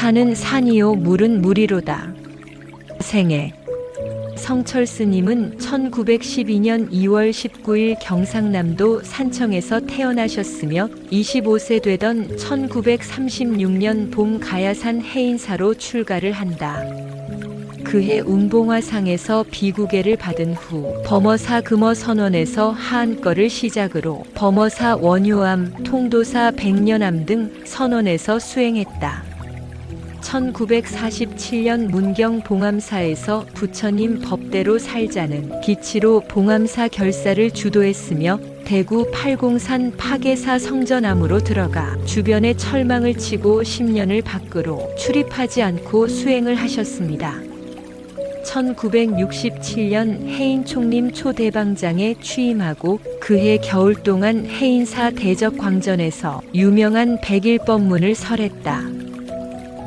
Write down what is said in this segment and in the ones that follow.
산은 산이요 물은 물이로다. 생애 성철스님은 1912년 2월 19일 경상남도 산청에서 태어나셨으며 25세 되던 1936년 봄 가야산 해인사로 출가를 한다. 그해 운봉화상에서 비구계를 받은 후 범어사 금어선원에서 하한거를 시작으로 범어사 원효암, 통도사 백년암 등 선원에서 수행했다. 1947년 문경 봉암사에서 부처님 법대로 살자는 기치로 봉암사 결사를 주도했으며 대구 팔공산 파계사 성전암으로 들어가 주변에 철망을 치고 10년을 밖으로 출입하지 않고 수행을 하셨습니다. 1967년 해인총림 초대방장에 취임하고 그해 겨울 동안 해인사 대적광전에서 유명한 백일법문을 설했다.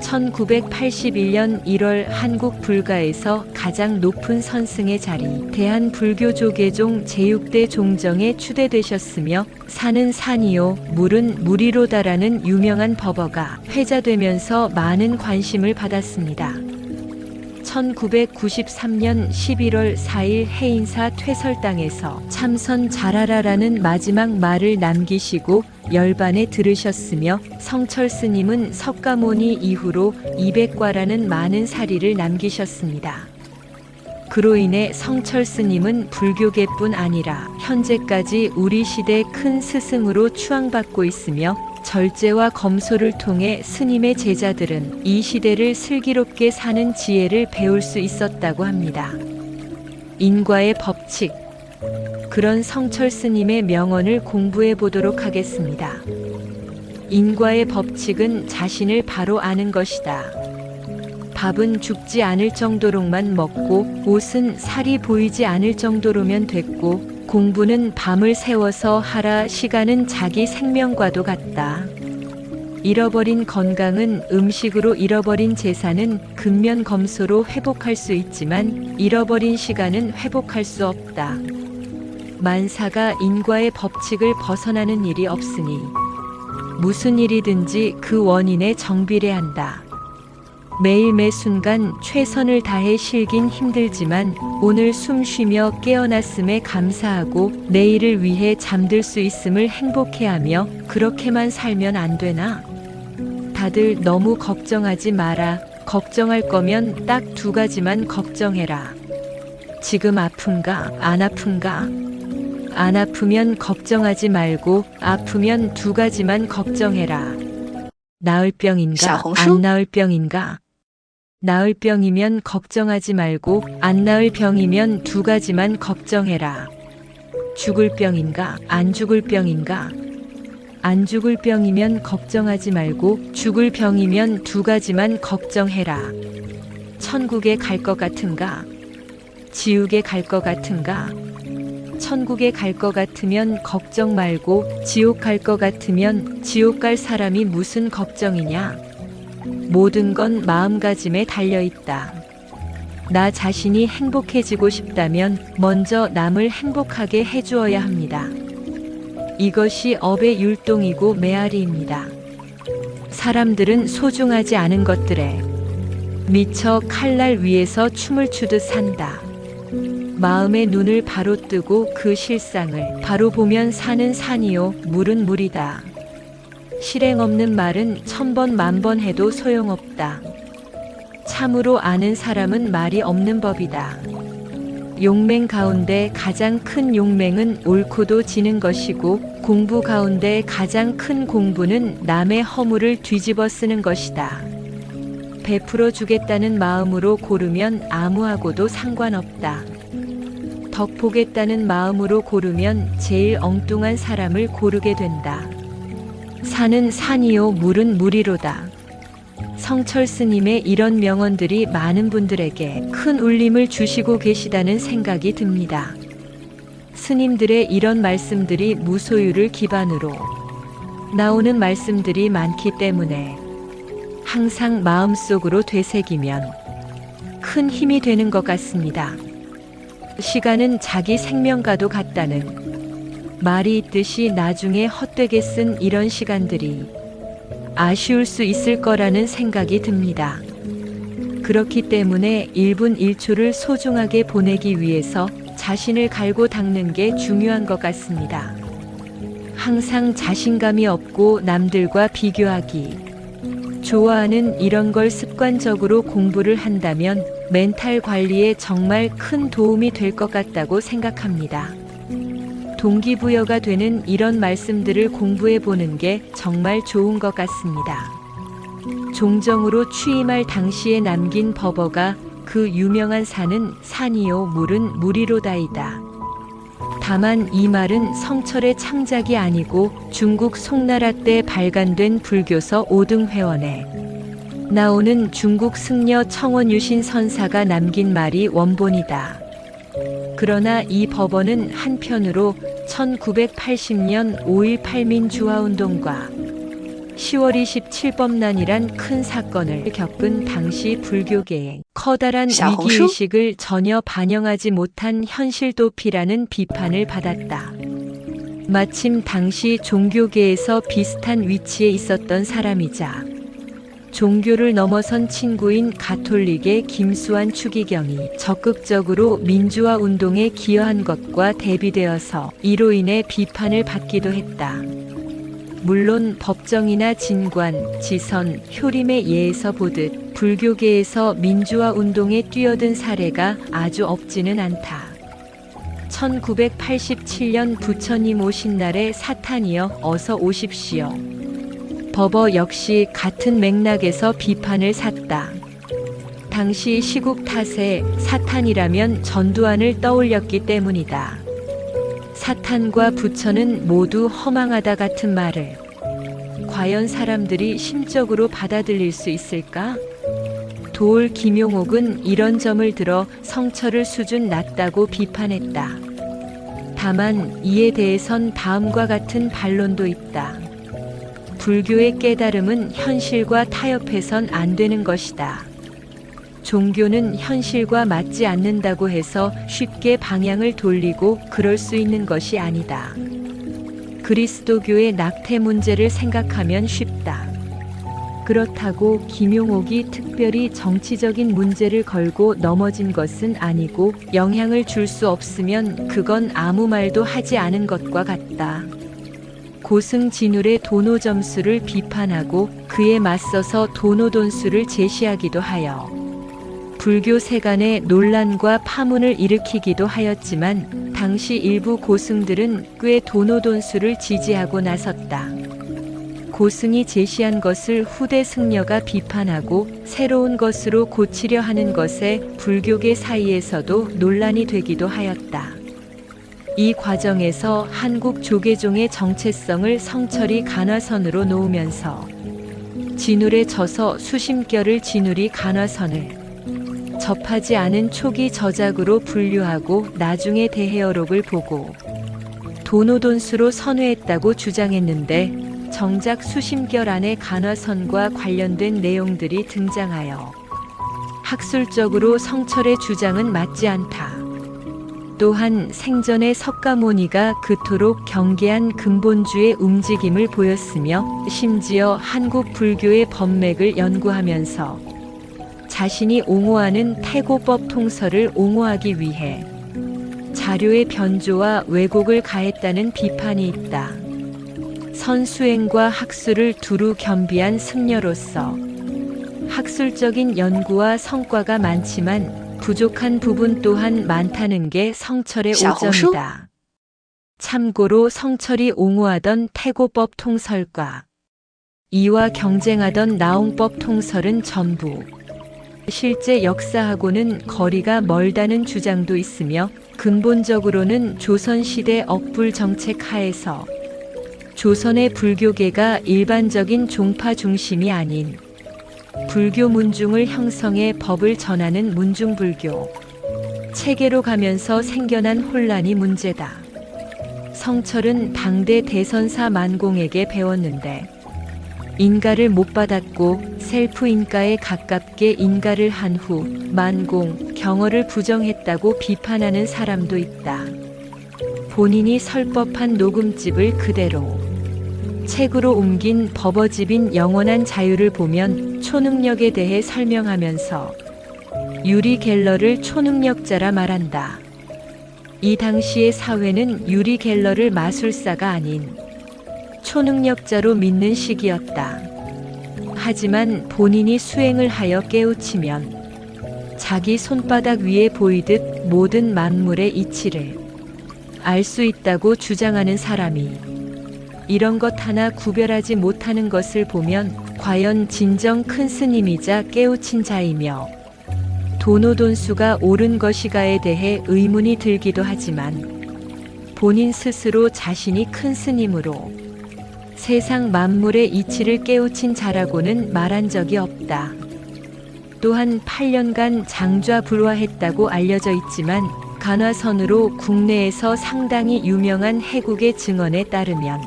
1981년 1월 한국 불가에서 가장 높은 선승의 자리 대한불교조계종 제6대 종정에 추대되셨으며 산은 산이요 물은 물이로다라는 유명한 법어가 회자되면서 많은 관심을 받았습니다. 1993년 11월 4일 해인사 퇴설당에서 참선 잘하라라는 마지막 말을 남기시고 열반에 들으셨으며 성철스님은 석가모니 이후로 200과라는 많은 사리를 남기셨습니다. 그로 인해 성철스님은 불교계뿐 아니라 현재까지 우리 시대 큰 스승으로 추앙받고 있으며 절제와 검소를 통해 스님의 제자들은 이 시대를 슬기롭게 사는 지혜를 배울 수 있었다고 합니다. 인과의 법칙. 그런 성철 스님의 명언을 공부해 보도록 하겠습니다. 인과의 법칙은 자신을 바로 아는 것이다. 밥은 죽지 않을 정도로만 먹고 옷은 살이 보이지 않을 정도로면 됐고 공부는 밤을 새워서 하라. 시간은 자기 생명과도 같다. 잃어버린 건강은 음식으로, 잃어버린 재산은 근면검소로 회복할 수 있지만 잃어버린 시간은 회복할 수 없다. 만사가 인과의 법칙을 벗어나는 일이 없으니 무슨 일이든지 그 원인에 정비례한다. 매일 매 순간 최선을 다해 실긴 힘들지만 오늘 숨 쉬며 깨어났음에 감사하고 내일을 위해 잠들 수 있음을 행복해하며 그렇게만 살면 안 되나? 다들 너무 걱정하지 마라. 걱정할 거면 딱 2가지만 걱정해라. 지금 아픈가? 안 아픈가? 안 아프면 걱정하지 말고 아프면 2가지만 걱정해라. 나을 병인가? 안 나을 병인가? 나을 병이면 걱정하지 말고 안 나을 병이면 2가지만 걱정해라. 죽을 병인가? 안 죽을 병인가? 안 죽을 병이면 걱정하지 말고 죽을 병이면 2가지만 걱정해라. 천국에 갈 것 같은가? 지옥에 갈 것 같은가? 천국에 갈 것 같으면 걱정 말고 지옥 갈 것 같으면 지옥 갈 사람이 무슨 걱정이냐? 모든 건 마음가짐에 달려있다. 나 자신이 행복해지고 싶다면 먼저 남을 행복하게 해주어야 합니다. 이것이 업의 율동이고 메아리입니다. 사람들은 소중하지 않은 것들에 미처 칼날 위에서 춤을 추듯 산다. 마음의 눈을 바로 뜨고 그 실상을 바로 보면 산은 산이요 물은 물이다. 실행 없는 말은 1000번 만번 해도 소용없다. 참으로 아는 사람은 말이 없는 법이다. 용맹 가운데 가장 큰 용맹은 옳고도 지는 것이고 공부 가운데 가장 큰 공부는 남의 허물을 뒤집어 쓰는 것이다. 베풀어 주겠다는 마음으로 고르면 아무하고도 상관없다. 덕 보겠다는 마음으로 고르면 제일 엉뚱한 사람을 고르게 된다. 산은 산이요 물은 물이로다. 성철 스님의 이런 명언들이 많은 분들에게 큰 울림을 주시고 계시다는 생각이 듭니다. 스님들의 이런 말씀들이 무소유를 기반으로 나오는 말씀들이 많기 때문에 항상 마음속으로 되새기면 큰 힘이 되는 것 같습니다. 시간은 자기 생명과도 같다는 말이 있듯이 나중에 헛되게 쓴 이런 시간들이 아쉬울 수 있을 거라는 생각이 듭니다. 그렇기 때문에 1분 1초를 소중하게 보내기 위해서 자신을 갈고 닦는 게 중요한 것 같습니다. 항상 자신감이 없고 남들과 비교하기, 좋아하는 이런 걸 습관적으로 공부를 한다면 멘탈 관리에 정말 큰 도움이 될 것 같다고 생각합니다. 동기부여가 되는 이런 말씀들을 공부해 보는 게 정말 좋은 것 같습니다. 종정으로 취임할 당시에 남긴 버버가 그 유명한 산은 산이요 물은 물이로다이다. 다만 이 말은 성철의 창작이 아니고 중국 송나라 때 발간된 불교서 5등 회원에 나오는 중국 승려 청원유신 선사가 남긴 말이 원본이다. 그러나 이 법원은 한편으로 1980년 5.18 민주화운동과 10월 27법난이란 큰 사건을 겪은 당시 불교계의 커다란 위기의식을 전혀 반영하지 못한 현실도피라는 비판을 받았다. 마침 당시 종교계에서 비슷한 위치에 있었던 사람이자 종교를 넘어선 친구인 가톨릭의 김수환 추기경이 적극적으로 민주화 운동에 기여한 것과 대비되어서 이로 인해 비판을 받기도 했다. 물론 법정이나 진관, 지선, 효림의 예에서 보듯 불교계에서 민주화 운동에 뛰어든 사례가 아주 없지는 않다. 1987년 부처님 오신 날에 사탄이여 어서 오십시오. 버버 역시 같은 맥락에서 비판을 샀다. 당시 시국 탓에 사탄이라면 전두환을 떠올렸기 때문이다. 사탄과 부처는 모두 허망하다 같은 말을 과연 사람들이 심적으로 받아들일 수 있을까? 도올 김용옥은 이런 점을 들어 성철을 수준 낮다고 비판했다. 다만 이에 대해선 다음과 같은 반론도 있다. 불교의 깨달음은 현실과 타협해선 안 되는 것이다. 종교는 현실과 맞지 않는다고 해서 쉽게 방향을 돌리고 그럴 수 있는 것이 아니다. 그리스도교의 낙태 문제를 생각하면 쉽다. 그렇다고 김용옥이 특별히 정치적인 문제를 걸고 넘어진 것은 아니고 영향을 줄 수 없으면 그건 아무 말도 하지 않은 것과 같다. 고승진울의 도노 점수를 비판하고 그에 맞서서 도노 돈수를 제시하기도 하여 불교 세간의 논란과 파문을 일으키기도 하였지만 당시 일부 고승들은 꽤 도노 돈수를 지지하고 나섰다. 고승이 제시한 것을 후대 승려가 비판하고 새로운 것으로 고치려 하는 것에 불교계 사이에서도 논란이 되기도 하였다. 이 과정에서 한국 조계종의 정체성을 성철이 간화선으로 놓으면서 진울에 져서 수심결을 진울이 간화선을 접하지 않은 초기 저작으로 분류하고 나중에 대해어록을 보고 도노돈수로 선회했다고 주장했는데 정작 수심결 안에 간화선과 관련된 내용들이 등장하여 학술적으로 성철의 주장은 맞지 않다. 또한 생전에 석가모니가 그토록 경계한 근본주의 움직임을 보였으며 심지어 한국 불교의 법맥을 연구하면서 자신이 옹호하는 태고법 통설을 옹호하기 위해 자료의 변조와 왜곡을 가했다는 비판이 있다. 선수행과 학술을 두루 겸비한 승려로서 학술적인 연구와 성과가 많지만 부족한 부분 또한 많다는 게 성철의 오점이다. 참고로 성철이 옹호하던 태고법 통설과 이와 경쟁하던 나홍법 통설은 전부 실제 역사하고는 거리가 멀다는 주장도 있으며 근본적으로는 조선시대 억불 정책 하에서 조선의 불교계가 일반적인 종파 중심이 아닌 불교 문중을 형성해 법을 전하는 문중불교 체계로 가면서 생겨난 혼란이 문제다. 성철은 당대 대선사 만공에게 배웠는데 인가를 못 받았고 셀프 인가에 가깝게 인가를 한 후 만공 경어를 부정했다고 비판하는 사람도 있다. 본인이 설법한 녹음집을 그대로 책으로 옮긴 버버집인 영원한 자유를 보면 초능력에 대해 설명하면서 유리 갤러를 초능력자라 말한다. 이 당시의 사회는 유리 갤러를 마술사가 아닌 초능력자로 믿는 시기였다. 하지만 본인이 수행을 하여 깨우치면 자기 손바닥 위에 보이듯 모든 만물의 이치를 알 수 있다고 주장하는 사람이 이런 것 하나 구별하지 못하는 것을 보면 과연 진정 큰 스님이자 깨우친 자이며 도노돈수가 옳은 것이가에 대해 의문이 들기도 하지만 본인 스스로 자신이 큰 스님으로 세상 만물의 이치를 깨우친 자라고는 말한 적이 없다. 또한 8년간 장좌불화했다고 알려져 있지만 간화선으로 국내에서 상당히 유명한 해국의 증언에 따르면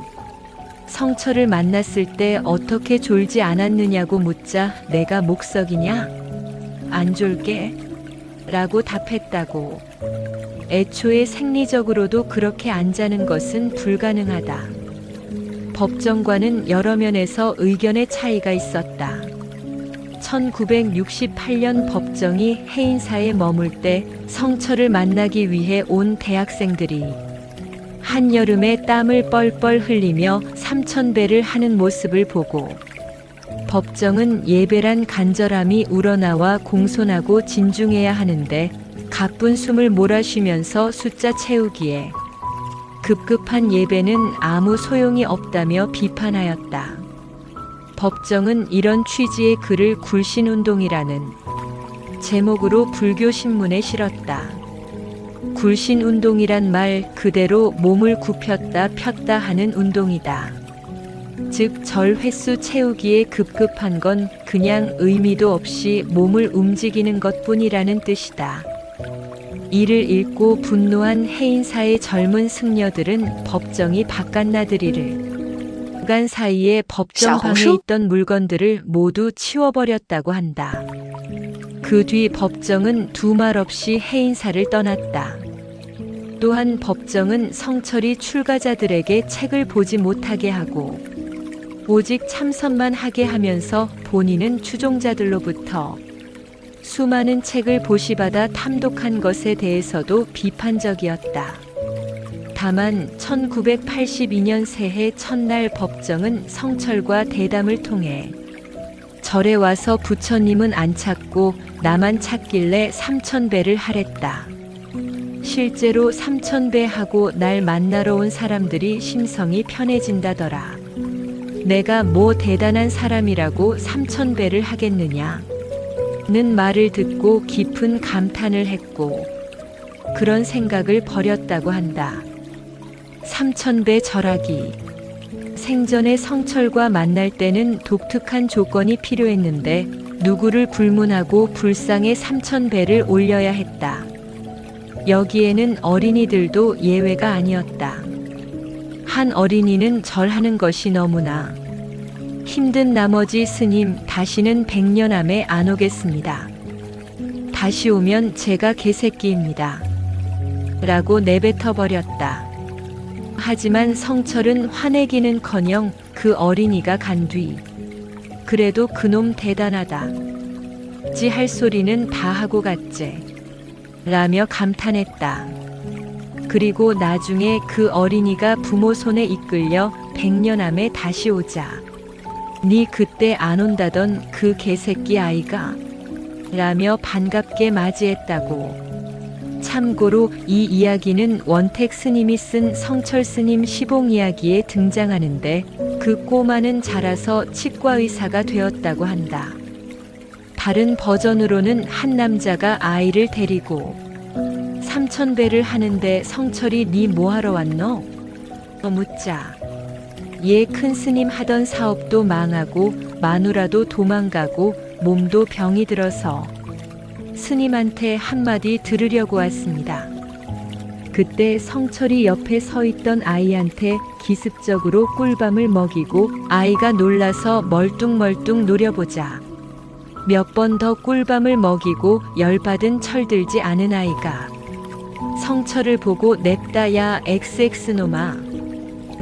성철을 만났을 때 어떻게 졸지 않았느냐고 묻자 내가 목석이냐? 안 졸게? 라고 답했다고. 애초에 생리적으로도 그렇게 안 자는 것은 불가능하다. 법정과는 여러 면에서 의견의 차이가 있었다. 1968년 법정이 해인사에 머물 때 성철을 만나기 위해 온 대학생들이 한여름에 땀을 뻘뻘 흘리며 삼천배를 하는 모습을 보고 법정은 예배란 간절함이 우러나와 공손하고 진중해야 하는데 가쁜 숨을 몰아쉬면서 숫자 채우기에 급급한 예배는 아무 소용이 없다며 비판하였다. 법정은 이런 취지의 글을 굴신운동이라는 제목으로 불교신문에 실었다. 굴신운동이란 말 그대로 몸을 굽혔다 폈다 하는 운동이다. 즉 절 횟수 채우기에 급급한 건 그냥 의미도 없이 몸을 움직이는 것뿐이라는 뜻이다. 이를 읽고 분노한 해인사의 젊은 승려들은 법정이 바깥나들이를 간 사이에 법정 방에 있던 물건들을 모두 치워버렸다고 한다. 그 뒤 법정은 두말 없이 해인사를 떠났다. 또한 법정은 성철이 출가자들에게 책을 보지 못하게 하고 오직 참선만 하게 하면서 본인은 추종자들로부터 수많은 책을 보시받아 탐독한 것에 대해서도 비판적이었다. 다만 1982년 새해 첫날 법정은 성철과 대담을 통해 절에 와서 부처님은 안 찾고 나만 찾길래 삼천배를 하랬다. 실제로 삼천배 하고 날 만나러 온 사람들이 심성이 편해진다더라. 내가 뭐 대단한 사람이라고 삼천배를 하겠느냐? 는 말을 듣고 깊은 감탄을 했고 그런 생각을 버렸다고 한다. 삼천배 절하기. 생전에 성철과 만날 때는 독특한 조건이 필요했는데 누구를 불문하고 불상에 삼천배를 올려야 했다. 여기에는 어린이들도 예외가 아니었다. 한 어린이는 절하는 것이 너무나 힘든 나머지 스님 다시는 100년 안에 안 오겠습니다. 다시 오면 제가 개새끼입니다. 라고 내뱉어 버렸다. 하지만 성철은 화내기는커녕 그 어린이가 간 뒤 그래도 그놈 대단하다. 지 할 소리는 다 하고 갔제. 라며 감탄했다. 그리고 나중에 그 어린이가 부모 손에 이끌려 100년 안에 다시 오자. 니 그때 안 온다던 그 개새끼 아이가? 라며 반갑게 맞이했다고. 참고로 이 이야기는 원택 스님이 쓴 성철 스님 시봉 이야기에 등장하는데 그 꼬마는 자라서 치과의사가 되었다고 한다. 다른 버전으로는 한 남자가 아이를 데리고 삼천배를 하는데 성철이 니 뭐하러 왔노? 묻자. 얘 큰 스님 하던 사업도 망하고 마누라도 도망가고 몸도 병이 들어서 스님한테 한마디 들으려고 왔습니다. 그때 성철이 옆에 서 있던 아이한테 기습적으로 꿀밤을 먹이고 아이가 놀라서 멀뚱멀뚱 노려보자. 몇 번 더 꿀밤을 먹이고 열받은 철들지 않은 아이가 성철을 보고 냅다 야 XX놈아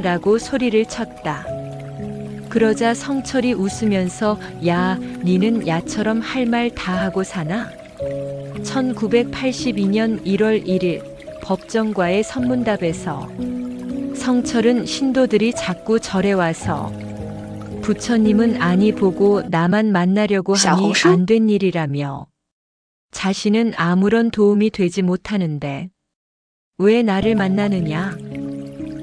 라고 소리를 쳤다. 그러자 성철이 웃으면서 야, 니는 야처럼 할 말 다 하고 사나? 1982년 1월 1일 법정과의 선문답에서 성철은 신도들이 자꾸 절에 와서 부처님은 아니 보고 나만 만나려고 하니 안 된 일이라며 자신은 아무런 도움이 되지 못하는데 왜 나를 만나느냐?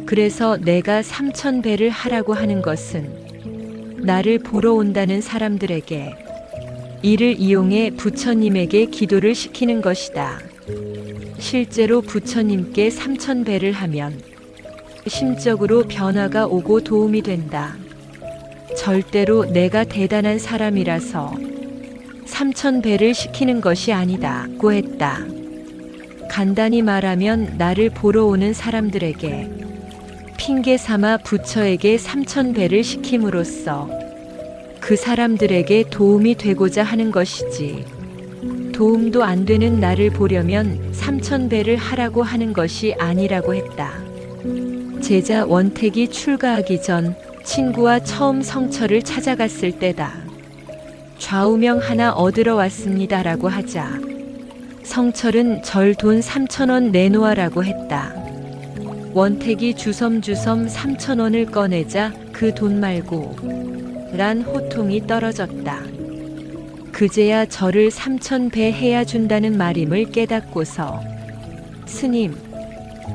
그래서 내가 3000배를 하라고 하는 것은 나를 보러 온다는 사람들에게 이를 이용해 부처님에게 기도를 시키는 것이다. 실제로 부처님께 3000배를 하면 심적으로 변화가 오고 도움이 된다. 절대로 내가 대단한 사람이라서 3000배를 시키는 것이 아니다고 했다. 간단히 말하면 나를 보러 오는 사람들에게 핑계 삼아 부처에게 3000배를 시킴으로써 그 사람들에게 도움이 되고자 하는 것이지, 도움도 안 되는 나를 보려면 3000배를 하라고 하는 것이 아니라고 했다. 제자 원택이 출가하기 전 친구와 처음 성철을 찾아갔을 때다. 좌우명 하나 얻으러 왔습니다라고 하자 성철은 절 돈 3000원 내놓아라고 했다. 원택이 주섬주섬 3000원을 꺼내자 그 돈 말고 란 호통이 떨어졌다. 그제야 절을 3000배 해야 준다는 말임을 깨닫고서 스님,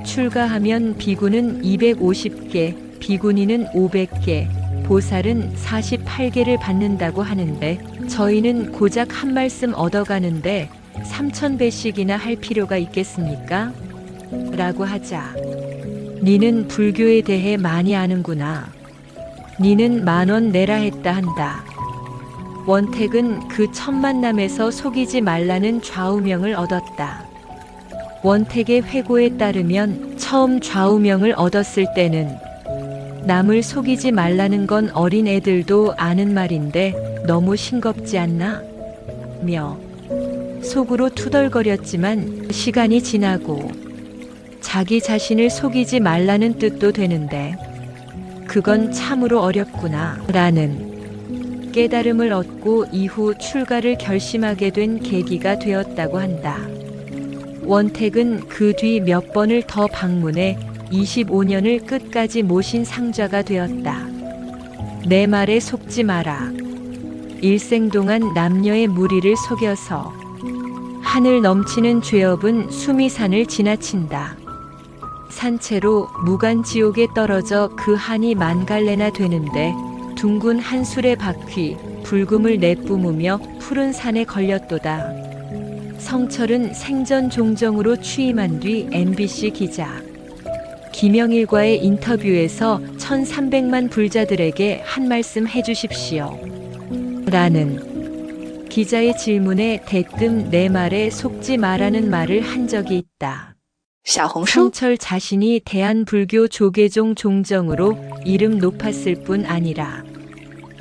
출가하면 비구는 250개, 비구니는 500개, 보살은 48개를 받는다고 하는데 저희는 고작 한 말씀 얻어가는데 3000배씩이나 할 필요가 있겠습니까? 라고 하자 니는 불교에 대해 많이 아는구나. 니는 10,000원 내라 했다 한다. 원택은 그 첫 만남에서 속이지 말라는 좌우명을 얻었다. 원택의 회고에 따르면 처음 좌우명을 얻었을 때는 남을 속이지 말라는 건 어린 애들도 아는 말인데 너무 싱겁지 않나? 며 속으로 투덜거렸지만 시간이 지나고 자기 자신을 속이지 말라는 뜻도 되는데 그건 참으로 어렵구나 라는 깨달음을 얻고 이후 출가를 결심하게 된 계기가 되었다고 한다. 원택은 그 뒤 몇 번을 더 방문해 25년을 끝까지 모신 상좌가 되었다. 내 말에 속지 마라. 일생 동안 남녀의 무리를 속여서 하늘 넘치는 죄업은 수미산을 지나친다. 산채로 무간지옥에 떨어져 그 한이 만갈래나 되는데 둥근 한술의 바퀴 불금을 내뿜으며 푸른 산에 걸렸도다. 성철은 생전 종정으로 취임한 뒤 MBC 기자 김영일과의 인터뷰에서 1300만 불자들에게 한 말씀 해주십시오. 라는 기자의 질문에 대뜸 내 말에 속지 마라는 말을 한 적이 있다. 성철 자신이 대한불교 조계종 종정으로 이름 높았을 뿐 아니라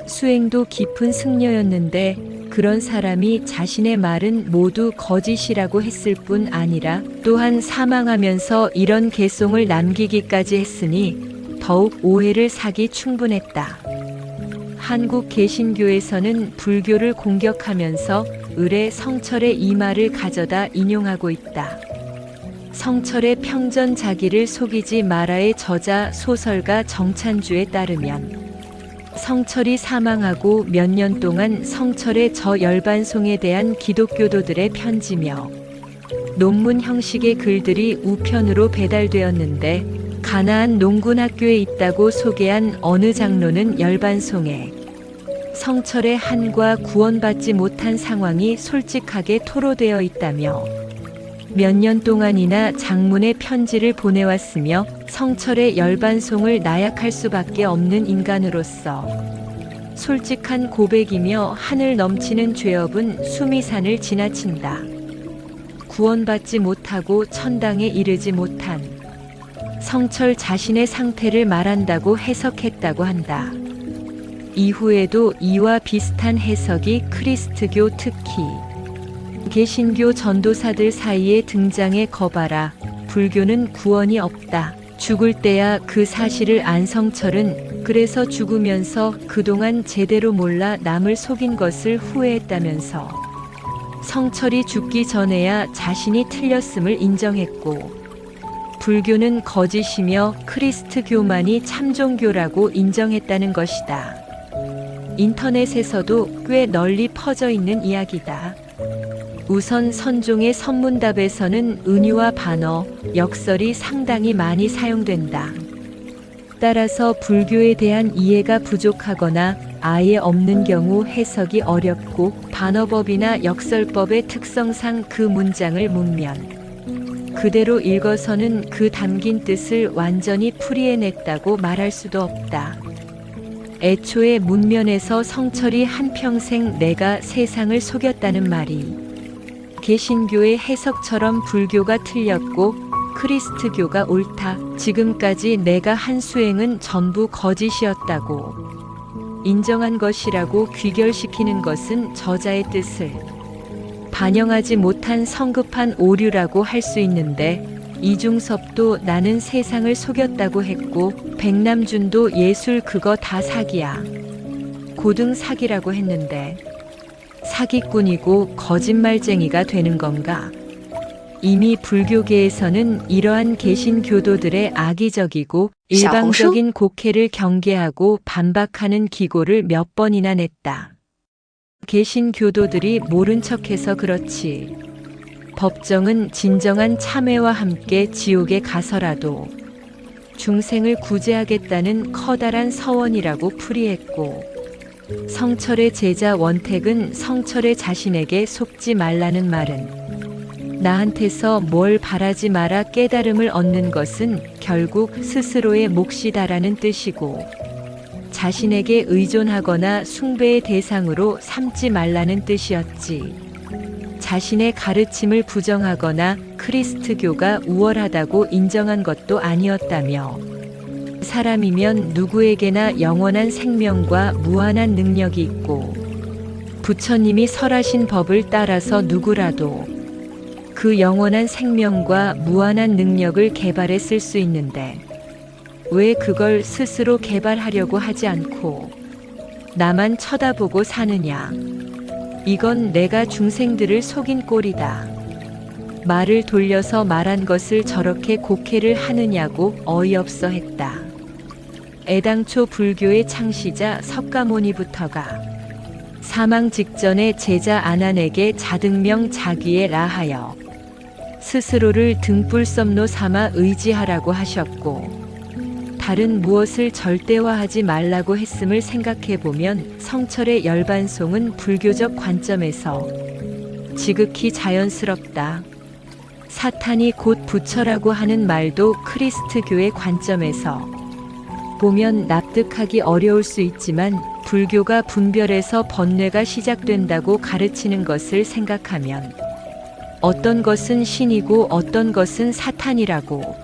수행도 깊은 승려였는데 그런 사람이 자신의 말은 모두 거짓이라고 했을 뿐 아니라 또한 사망하면서 이런 개송을 남기기까지 했으니 더욱 오해를 사기 충분했다. 한국 개신교에서는 불교를 공격하면서 을의 성철의 이 말을 가져다 인용하고 있다. 성철의 평전 자기를 속이지 마라의 저자 소설가 정찬주에 따르면 성철이 사망하고 몇 년 동안 성철의 저 열반송에 대한 기독교도들의 편지며 논문 형식의 글들이 우편으로 배달되었는데 가나안 농군학교에 있다고 소개한 어느 장로는 열반송에 성철의 한과 구원받지 못한 상황이 솔직하게 토로되어 있다며 몇 년 동안이나 장문의 편지를 보내왔으며 성철의 열반송을 나약할 수밖에 없는 인간으로서 솔직한 고백이며 하늘 넘치는 죄업은 수미산을 지나친다. 구원받지 못하고 천당에 이르지 못한 성철 자신의 상태를 말한다고 해석했다고 한다. 이후에도 이와 비슷한 해석이 크리스트교 특히 개신교 전도사들 사이에 등장해 거봐라. 불교는 구원이 없다. 죽을 때야 그 사실을 안 성철은 그래서 죽으면서 그동안 제대로 몰라 남을 속인 것을 후회했다면서 성철이 죽기 전에야 자신이 틀렸음을 인정했고, 불교는 거짓이며 크리스트교만이 참종교라고 인정했다는 것이다. 인터넷에서도 꽤 널리 퍼져 있는 이야기다. 우선 선종의 선문답에서는 은유와 반어, 역설이 상당히 많이 사용된다. 따라서 불교에 대한 이해가 부족하거나 아예 없는 경우 해석이 어렵고, 반어법이나 역설법의 특성상 그 문장을 문면 그대로 읽어서는 그 담긴 뜻을 완전히 풀이해냈다고 말할 수도 없다. 애초에 문면에서 성철이 한평생 내가 세상을 속였다는 말이 개신교의 해석처럼 불교가 틀렸고 크리스트교가 옳다, 지금까지 내가 한 수행은 전부 거짓이었다고 인정한 것이라고 귀결시키는 것은 저자의 뜻을 반영하지 못한 성급한 오류라고 할 수 있는데, 이중섭도 나는 세상을 속였다고 했고, 백남준도 예술 그거 다 사기야, 고등 사기라고 했는데 사기꾼이고 거짓말쟁이가 되는 건가? 이미 불교계에서는 이러한 개신교도들의 악의적이고 일방적인 곡해를 경계하고 반박하는 기고를 몇 번이나 냈다. 개신교도들이 모른 척해서 그렇지, 법정은 진정한 참회와 함께 지옥에 가서라도 중생을 구제하겠다는 커다란 서원이라고 풀이했고, 성철의 제자 원택은 성철의 자신에게 속지 말라는 말은 나한테서 뭘 바라지 마라 깨달음을 얻는 것은 결국 스스로의 몫이다라는 뜻이고, 자신에게 의존하거나 숭배의 대상으로 삼지 말라는 뜻이었지, 자신의 가르침을 부정하거나 크리스트교가 우월하다고 인정한 것도 아니었다며, 사람이면 누구에게나 영원한 생명과 무한한 능력이 있고, 부처님이 설하신 법을 따라서 누구라도 그 영원한 생명과 무한한 능력을 개발해 쓸 수 있는데 왜 그걸 스스로 개발하려고 하지 않고 나만 쳐다보고 사느냐. 이건 내가 중생들을 속인 꼴이다. 말을 돌려서 말한 것을 저렇게 곡해를 하느냐고 어이없어 했다. 애당초 불교의 창시자 석가모니부터가 사망 직전에 제자 아난에게 자등명 자기애라 하여 스스로를 등불섬로 삼아 의지하라고 하셨고, 다른 무엇을 절대화하지 말라고 했음을 생각해보면 성철의 열반송은 불교적 관점에서 지극히 자연스럽다. 사탄이 곧 부처라고 하는 말도 크리스트교의 관점에서 보면 납득하기 어려울 수 있지만, 불교가 분별에서 번뇌가 시작된다고 가르치는 것을 생각하면 어떤 것은 신이고 어떤 것은 사탄이라고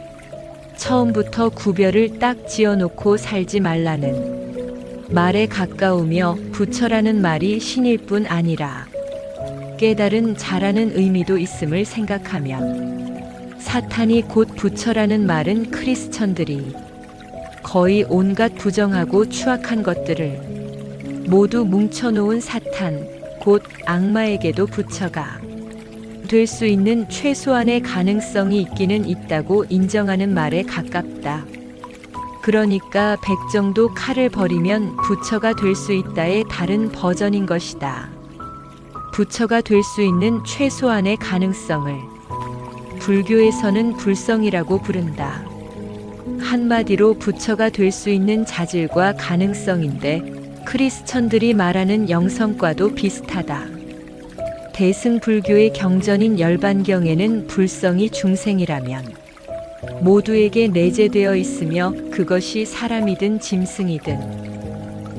처음부터 구별을 딱 지어놓고 살지 말라는 말에 가까우며, 부처라는 말이 신일 뿐 아니라 깨달은 자라는 의미도 있음을 생각하면 사탄이 곧 부처라는 말은 크리스천들이 거의 온갖 부정하고 추악한 것들을 모두 뭉쳐놓은 사탄, 곧 악마에게도 부처가 될 수 있는 최소한의 가능성이 있기는 있다고 인정하는 말에 가깝다. 그러니까 백정도 칼을 버리면 부처가 될 수 있다의 다른 버전인 것이다. 부처가 될 수 있는 최소한의 가능성을 불교에서는 불성이라고 부른다. 한마디로 부처가 될 수 있는 자질과 가능성인데, 크리스천들이 말하는 영성과도 비슷하다. 대승불교의 경전인 열반경에는 불성이 중생이라면 모두에게 내재되어 있으며, 그것이 사람이든 짐승이든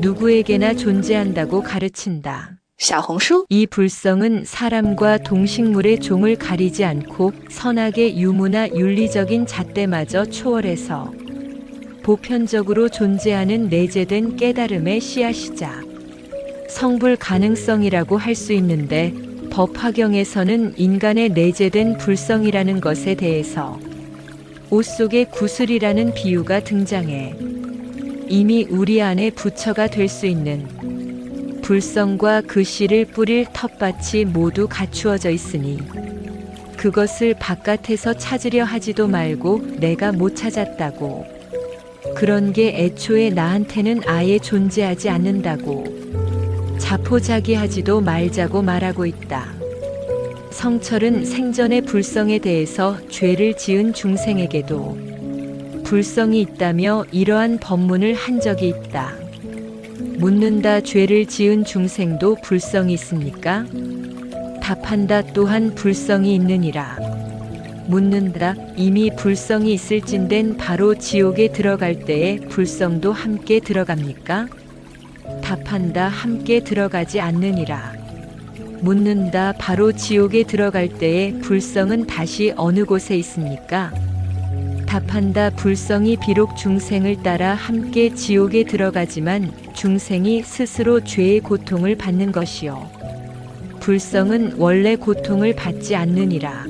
누구에게나 존재한다고 가르친다. 이 불성은 사람과 동식물의 종을 가리지 않고 선악의 유무나 윤리적인 잣대마저 초월해서 보편적으로 존재하는 내재된 깨달음의 씨앗이자 성불 가능성이라고 할 수 있는데, 법화경에서는 인간의 내재된 불성이라는 것에 대해서 옷 속의 구슬이라는 비유가 등장해 이미 우리 안에 부처가 될 수 있는 불성과 그 씨를 뿌릴 텃밭이 모두 갖추어져 있으니 그것을 바깥에서 찾으려 하지도 말고 내가 못 찾았다고. 그런 게 애초에 나한테는 아예 존재하지 않는다고. 자포자기하지도 말자고 말하고 있다. 성철은 생전의 불성에 대해서 죄를 지은 중생에게도 불성이 있다며 이러한 법문을 한 적이 있다. 묻는다. 죄를 지은 중생도 불성이 있습니까? 답한다. 또한 불성이 있느니라. 묻는다. 이미 불성이 있을진된 바로 지옥에 들어갈 때에 불성도 함께 들어갑니까? 답한다. 함께 들어가지 않느니라. 묻는다. 바로 지옥에 들어갈 때에 불성은 다시 어느 곳에 있습니까? 답한다. 불성이 비록 중생을 따라 함께 지옥에 들어가지만 중생이 스스로 죄의 고통을 받는 것이요. 불성은 원래 고통을 받지 않느니라.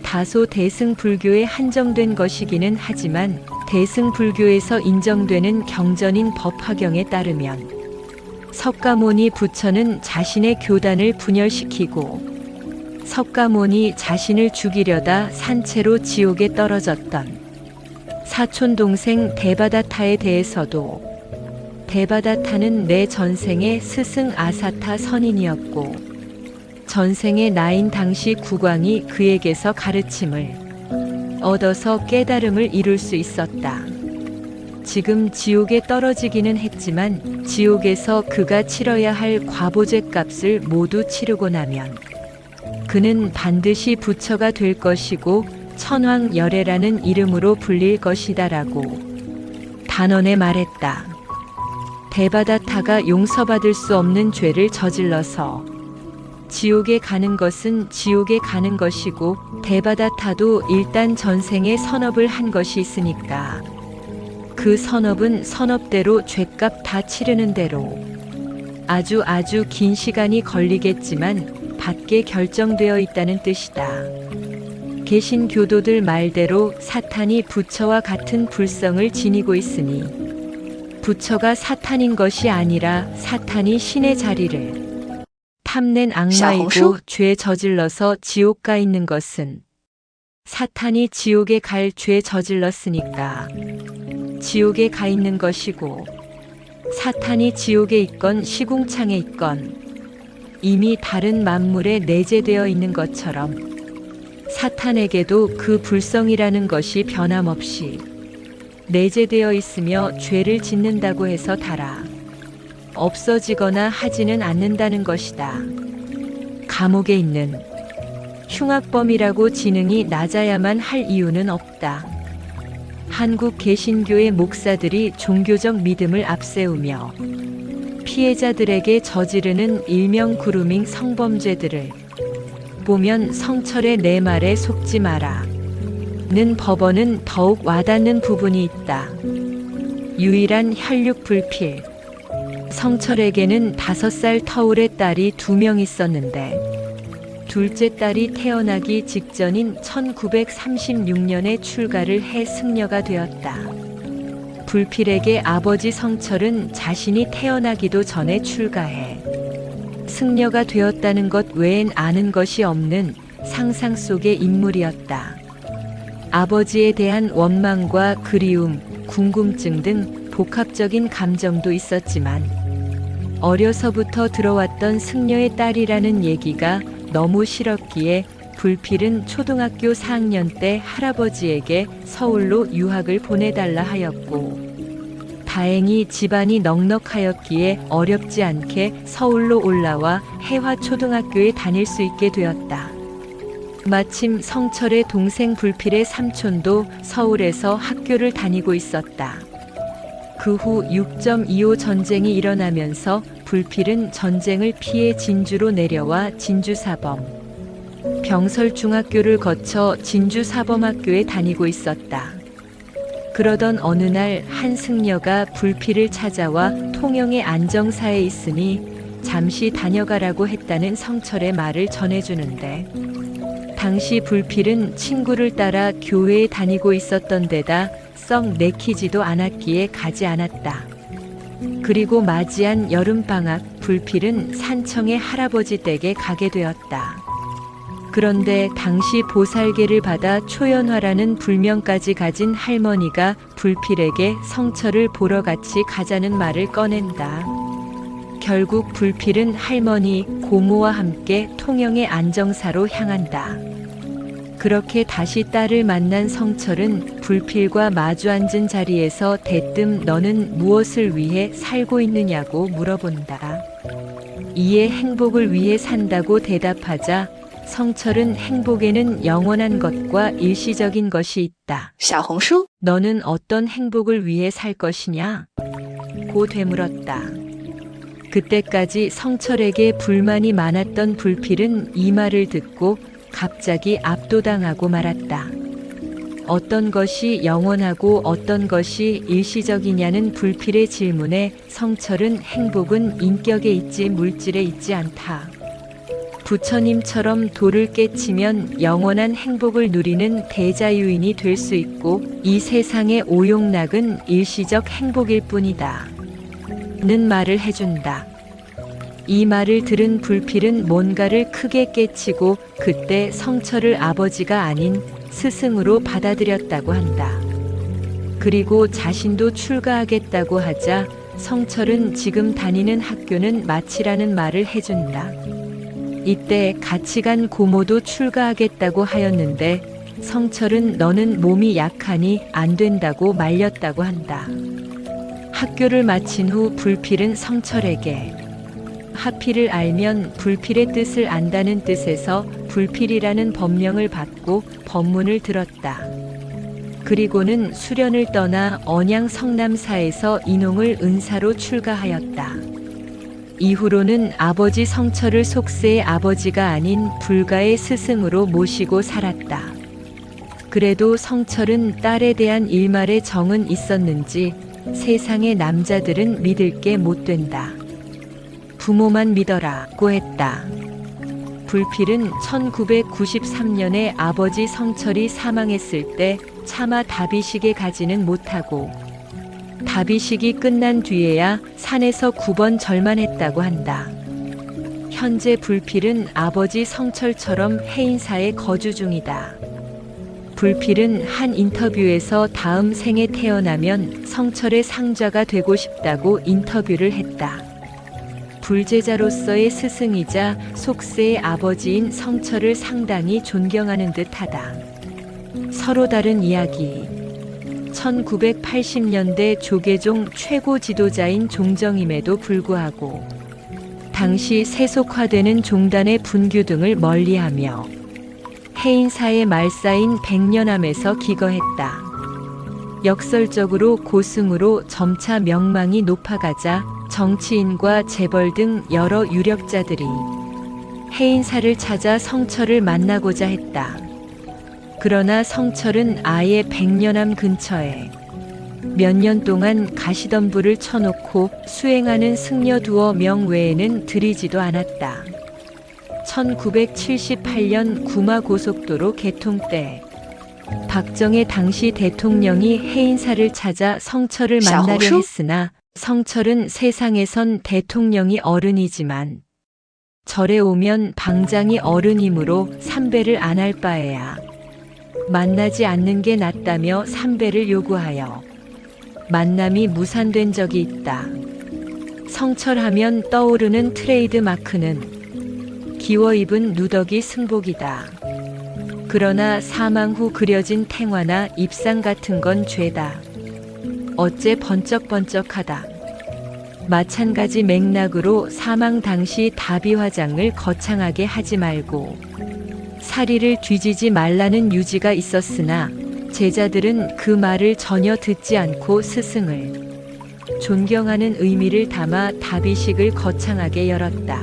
다소 대승불교에 한정된 것이기는 하지만 대승불교에서 인정되는 경전인 법화경에 따르면 석가모니 부처는 자신의 교단을 분열시키고 석가모니 자신을 죽이려다 산채로 지옥에 떨어졌던 사촌 동생 데바다타에 대해서도 데바다타는 내 전생의 스승 아사타 선인이었고 전생의 나인 당시 국왕이 그에게서 가르침을 얻어서 깨달음을 이룰 수 있었다. 지금 지옥에 떨어지기는 했지만 지옥에서 그가 치러야 할 과보제 값을 모두 치르고 나면 그는 반드시 부처가 될 것이고 천황열애라는 이름으로 불릴 것이다라고 단언해 말했다. 데바다타가 용서받을 수 없는 죄를 저질러서 지옥에 가는 것은 지옥에 가는 것이고 데바다타도 일단 전생에 선업을 한 것이 있으니까 그 선업은 선업대로 죄값 다 치르는 대로 아주 긴 시간이 걸리겠지만 받게 결정되어 있다는 뜻이다. 개신교도들 말대로 사탄이 부처와 같은 불성을 지니고 있으니 부처가 사탄인 것이 아니라 사탄이 신의 자리를 탐낸 악마이고 죄 저질러서 지옥 가 있는 것은 사탄이 지옥에 갈 죄 저질렀으니까 지옥에 가 있는 것이고 사탄이 지옥에 있건 시궁창에 있건 이미 다른 만물에 내재되어 있는 것처럼 사탄에게도 그 불성이라는 것이 변함없이 내재되어 있으며 죄를 짓는다고 해서 달아 없어지거나 하지는 않는다는 것이다. 감옥에 있는 흉악범이라고 지능이 낮아야만 할 이유는 없다. 한국 개신교의 목사들이 종교적 믿음을 앞세우며 피해자들에게 저지르는 일명 그루밍 성범죄들을 보면 성철의 내 말에 속지 마라 는 법원은 더욱 와닿는 부분이 있다. 유일한 혈육 불필 성철에게는 5살 터울의 딸이 2명 있었는데 둘째 딸이 태어나기 직전인 1936년에 출가를 해 승려가 되었다. 불필에게 아버지 성철은 자신이 태어나기도 전에 출가해 승려가 되었다는 것 외엔 아는 것이 없는 상상 속의 인물이었다. 아버지에 대한 원망과 그리움, 궁금증 등 복합적인 감정도 있었지만 어려서부터 들어왔던 승려의 딸이라는 얘기가 너무 싫었기에 불필은 초등학교 4학년 때 할아버지에게 서울로 유학을 보내달라 하였고 다행히 집안이 넉넉하였기에 어렵지 않게 서울로 올라와 해화초등학교에 다닐 수 있게 되었다. 마침 성철의 동생 불필의 삼촌도 서울에서 학교를 다니고 있었다. 그 후 6.25 전쟁이 일어나면서 불필은 전쟁을 피해 진주로 내려와 진주사범 병설중학교를 거쳐 진주사범학교에 다니고 있었다. 그러던 어느 날 한 승려가 불필을 찾아와 통영의 안정사에 있으니 잠시 다녀가라고 했다는 성철의 말을 전해주는데 당시 불필은 친구를 따라 교회에 다니고 있었던 데다 썩 내키지도 않았기에 가지 않았다. 그리고 맞이한 여름방학, 불필은 산청의 할아버지 댁에 가게 되었다. 그런데 당시 보살계를 받아 초연화라는 불명까지 가진 할머니가 불필에게 성철을 보러 같이 가자는 말을 꺼낸다. 결국 불필은 할머니, 고모와 함께 통영의 안정사로 향한다. 그렇게 다시 딸을 만난 성철은 불필과 마주 앉은 자리에서 대뜸 너는 무엇을 위해 살고 있느냐고 물어본다. 이에 행복을 위해 산다고 대답하자 성철은 행복에는 영원한 것과 일시적인 것이 있다. 小红书 너는 어떤 행복을 위해 살 것이냐? 고 되물었다. 그때까지 성철에게 불만이 많았던 불필은 이 말을 듣고 갑자기 압도당하고 말았다. 어떤 것이 영원하고 어떤 것이 일시적이냐는 불필의 질문에 성철은 행복은 인격에 있지 물질에 있지 않다. 부처님처럼 도를 깨치면 영원한 행복을 누리는 대자유인이 될 수 있고 이 세상의 오용락은 일시적 행복일 뿐이다. 는 말을 해준다. 이 말을 들은 불필은 뭔가를 크게 깨치고 그때 성철을 아버지가 아닌 스승으로 받아들였다고 한다. 그리고 자신도 출가하겠다고 하자 성철은 지금 다니는 학교는 마치라는 말을 해준다. 이때 같이 간 고모도 출가하겠다고 하였는데 성철은 너는 몸이 약하니 안 된다고 말렸다고 한다. 학교를 마친 후 불필은 성철에게 하필을 알면 불필의 뜻을 안다는 뜻에서 불필이라는 법명을 받고 법문을 들었다. 그리고는 수련을 떠나 언양 성남사에서 인홍을 은사로 출가하였다. 이후로는 아버지 성철을 속세의 아버지가 아닌 불가의 스승으로 모시고 살았다. 그래도 성철은 딸에 대한 일말의 정은 있었는지 세상의 남자들은 믿을 게 못 된다. 부모만 믿어라고 했다. 불필은 1993년에 아버지 성철이 사망했을 때 차마 답이식에 가지는 못하고 답이식이 끝난 뒤에야 산에서 9번 절만했다고 한다. 현재 불필은 아버지 성철처럼 해인사에 거주 중이다. 불필은 한 인터뷰에서 다음 생에 태어나면 성철의 상좌가 되고 싶다고 인터뷰를 했다. 불제자로서의 스승이자 속세의 아버지인 성철을 상당히 존경하는 듯하다. 서로 다른 이야기. 1980년대 조계종 최고 지도자인 종정임에도 불구하고 당시 세속화되는 종단의 분규 등을 멀리하며 해인사의 말사인 백년암에서 기거했다. 역설적으로 고승으로 점차 명망이 높아가자 정치인과 재벌 등 여러 유력자들이 해인사를 찾아 성철을 만나고자 했다. 그러나 성철은 아예 백년암 근처에 몇 년 동안 가시덤불을 쳐놓고 수행하는 승려 두어 명 외에는 들이지도 않았다. 1978년 구마고속도로 개통 때 박정희 당시 대통령이 해인사를 찾아 성철을 만나려 했으나 성철은 세상에선 대통령이 어른이지만 절에 오면 방장이 어른이므로 삼배를 안 할 바에야 만나지 않는 게 낫다며 삼배를 요구하여 만남이 무산된 적이 있다. 성철하면 떠오르는 트레이드 마크는 기워 입은 누더기 승복이다. 그러나 사망 후 그려진 탱화나 입상 같은 건 죄다. 어째 번쩍번쩍하다. 마찬가지 맥락으로 사망 당시 다비 화장을 거창하게 하지 말고 사리를 뒤지지 말라는 유지가 있었으나 제자들은 그 말을 전혀 듣지 않고 스승을 존경하는 의미를 담아 다비식을 거창하게 열었다.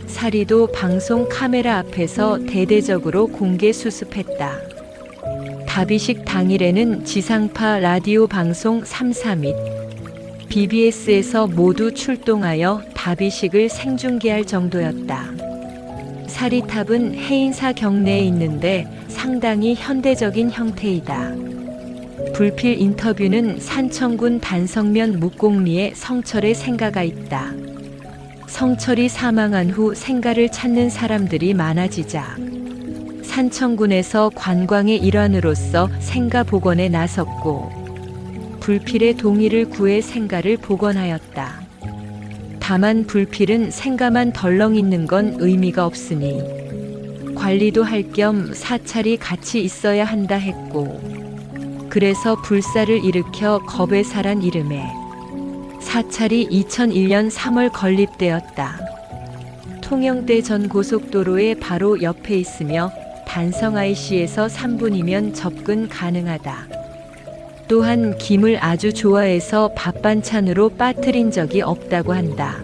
사리도 방송 카메라 앞에서 대대적으로 공개 수습했다. 다비식 당일에는 지상파 라디오 방송 3사 및 BBS에서 모두 출동하여 다비식을 생중계할 정도였다. 사리탑은 해인사 경내에 있는데 상당히 현대적인 형태이다. 불필 인터뷰는 산청군 단성면 묵곡리에 성철의 생가가 있다. 성철이 사망한 후 생가를 찾는 사람들이 많아지자 산청군에서 관광의 일환으로서 생가 복원에 나섰고 불필의 동의를 구해 생가를 복원하였다. 다만 불필은 생가만 덜렁 있는 건 의미가 없으니 관리도 할 겸 사찰이 같이 있어야 한다 했고, 그래서 불사를 일으켜 겁에사란 이름에 사찰이 2001년 3월 건립되었다. 통영대 전 고속도로의 바로 옆에 있으며 단성 IC에서 3분이면 접근 가능하다. 또한 김을 아주 좋아해서 밥 반찬으로 빠뜨린 적이 없다고 한다.